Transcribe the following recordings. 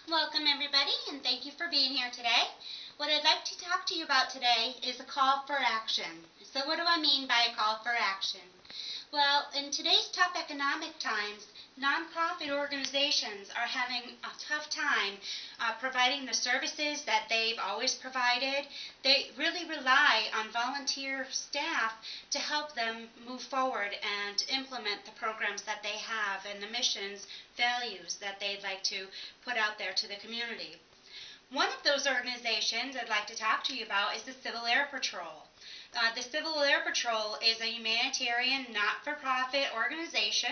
Welcome everybody and thank you for being here today. What I'd like to talk to you about today is a call for action. So what do I mean by a call for action? Well, in today's tough economic times, nonprofit organizations are having a tough time providing the services that they've always provided. They really rely on volunteer staff to help them move forward and implement the programs that they have and the missions, values that they'd like to put out there to the community. One of those organizations I'd like to talk to you about is the Civil Air Patrol. The Civil Air Patrol is a humanitarian, not-for-profit organization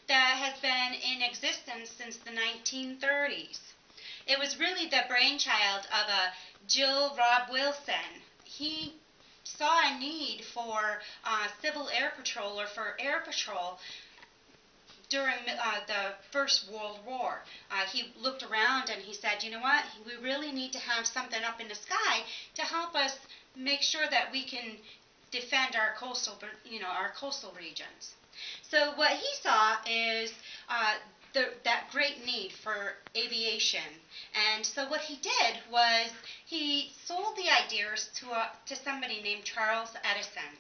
that has been in existence since the 1930s. It was really the brainchild of a Jill Rob Wilson. He saw a need for Civil Air Patrol or for air patrol during the First World War. He looked around and he said, you know what, we really need to have something up in the sky to help us make sure that we can defend our coastal regions. So what he saw is that great need for aviation. And so what he did was he sold the ideas to somebody named Charles Edison.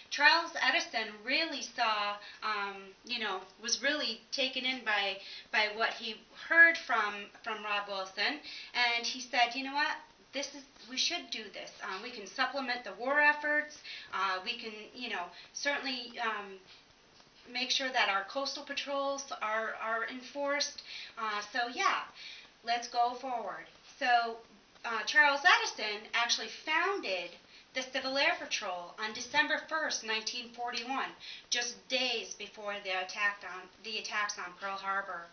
Charles Edison really saw, was really taken in by what he heard from Rob Wilson, and he said, you know what, we should do this. We can supplement the war efforts. We can, certainly make sure that our coastal patrols are enforced. So yeah, let's go forward. So Charles Edison actually founded the Civil Air Patrol on December 1st, 1941, just days before the attacks on Pearl Harbor.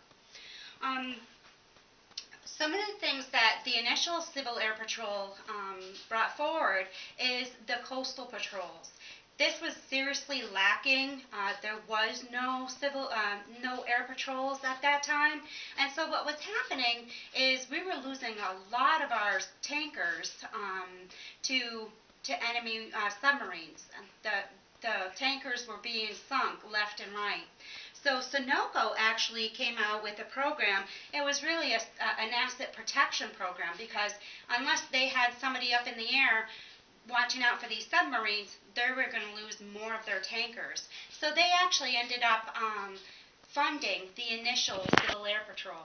Some of the things that the initial Civil Air Patrol brought forward is the coastal patrols. This was seriously lacking. There was no air patrols at that time, and so what was happening is we were losing a lot of our tankers to enemy submarines. The tankers were being sunk left and right. So Sunoco actually came out with a program. It was really an asset protection program, because unless they had somebody up in the air watching out for these submarines, they were going to lose more of their tankers. So they actually ended up funding the initial Civil Air Patrol.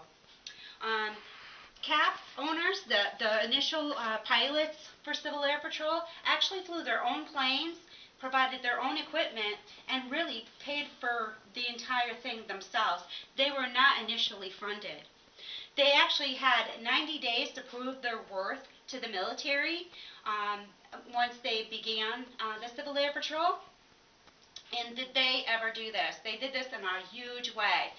CAP owners, the initial pilots for Civil Air Patrol, actually flew their own planes, provided their own equipment, and really paid for the entire thing themselves. They were not initially funded. They actually had 90 days to prove their worth to the military once they began the Civil Air Patrol. And did they ever do this? They did this in a huge way.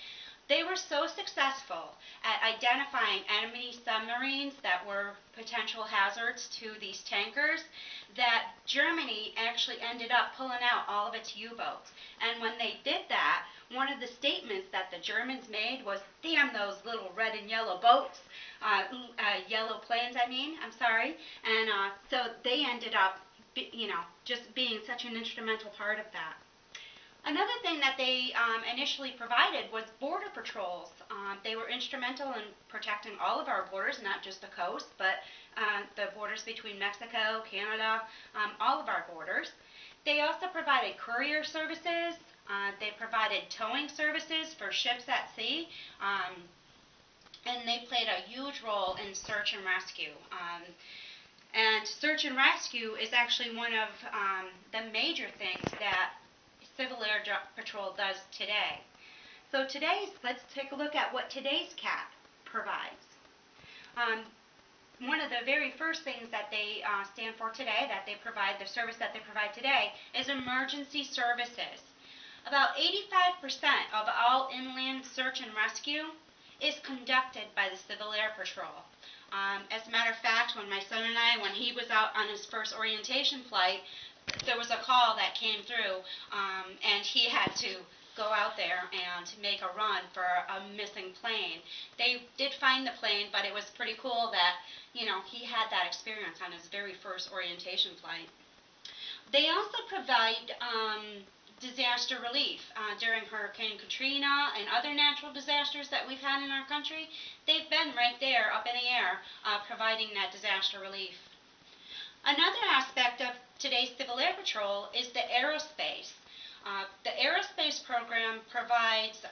They were so successful at identifying enemy submarines that were potential hazards to these tankers that Germany actually ended up pulling out all of its U-boats. And when they did that, one of the statements that the Germans made was, damn those little red and yellow boats, yellow planes I'm sorry. And so they ended up, just being such an instrumental part of that. Another thing that they initially provided was border patrols. They were instrumental in protecting all of our borders, not just the coast, but the borders between Mexico, Canada, all of our borders. They also provided courier services. They provided towing services for ships at sea. And they played a huge role in search and rescue. And search and rescue is actually one of the major things that Civil Air Patrol does today. So let's take a look at what today's CAP provides. One of the very first things that they stand for today, that they provide, the service that they provide today, is emergency services. About 85% of all inland search and rescue is conducted by the Civil Air Patrol. As a matter of fact, when my son and I, when he was out on his first orientation flight, there was a call that came through, and he had to go out there and make a run for a missing plane. They did find the plane, but it was pretty cool that, he had that experience on his very first orientation flight. They also provide disaster relief during Hurricane Katrina and other natural disasters that we've had in our country. They've been right there up in the air providing that disaster relief. Another aspect of today's Civil Air Patrol is the aerospace. The aerospace program provides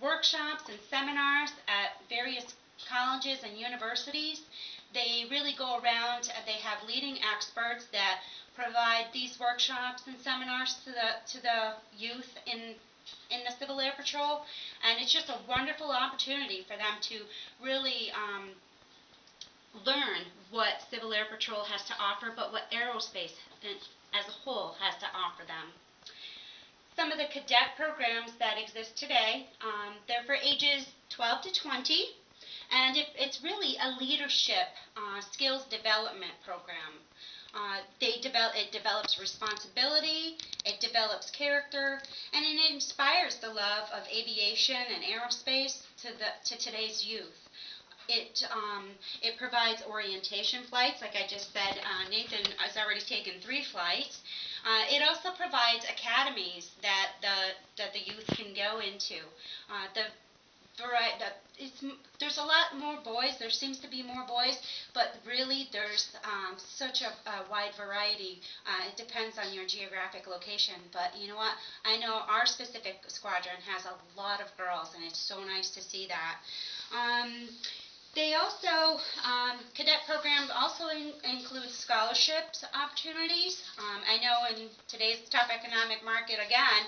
workshops and seminars at various colleges and universities. They really go around, they have leading experts that provide these workshops and seminars to the youth in the Civil Air Patrol, and it's just a wonderful opportunity for them to really learn what Civil Air Patrol has to offer, but what aerospace as a whole has to offer them. Some of the cadet programs that exist today, they're for ages 12 to 20, and it's really a leadership skills development program. It develops responsibility, it develops character, and it inspires the love of aviation and aerospace to today's youth. It provides orientation flights, like I just said. Nathan has already taken 3 flights. It also provides academies that the youth can go into. There's a lot more boys. There seems to be more boys, but really there's such a wide variety. It depends on your geographic location. But you know what? I know our specific squadron has a lot of girls, and it's so nice to see that. They also, cadet programs also include scholarships opportunities. I know in today's tough economic market, again,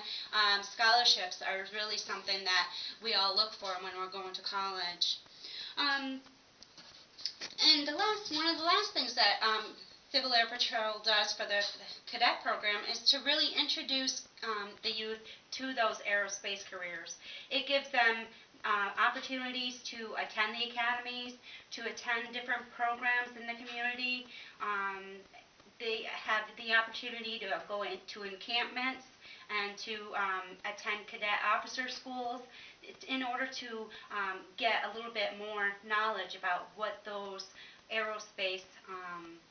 scholarships are really something that we all look for when we're going to college. And one of the last things that Civil Air Patrol does for the cadet program is to really introduce the youth to those aerospace careers. It gives them opportunities to attend the academies, to attend different programs in the community. They have the opportunity to go into encampments and to attend cadet officer schools in order to get a little bit more knowledge about what those aerospace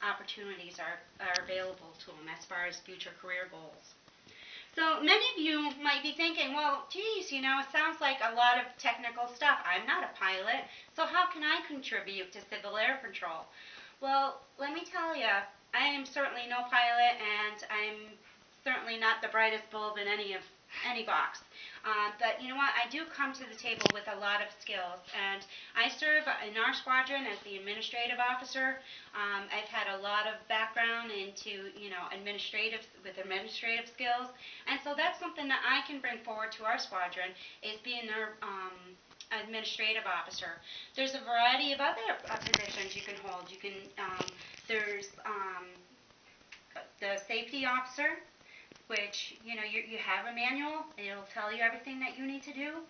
opportunities are available to them as far as future career goals. So many of you might be thinking, well, geez, you know, it sounds like a lot of technical stuff. I'm not a pilot, so how can I contribute to Civil Air Patrol? Well, let me tell you, I am certainly no pilot, and I'm certainly not the brightest bulb in any box. But you know what? I do come to the table with a lot of skills, and I serve in our squadron as the administrative officer. I've had a lot of background into, administrative skills, and so that's something that I can bring forward to our squadron, is being their administrative officer. There's a variety of other positions you can hold. There's the safety officer, which, you have a manual. It'll tell you everything that you need to do.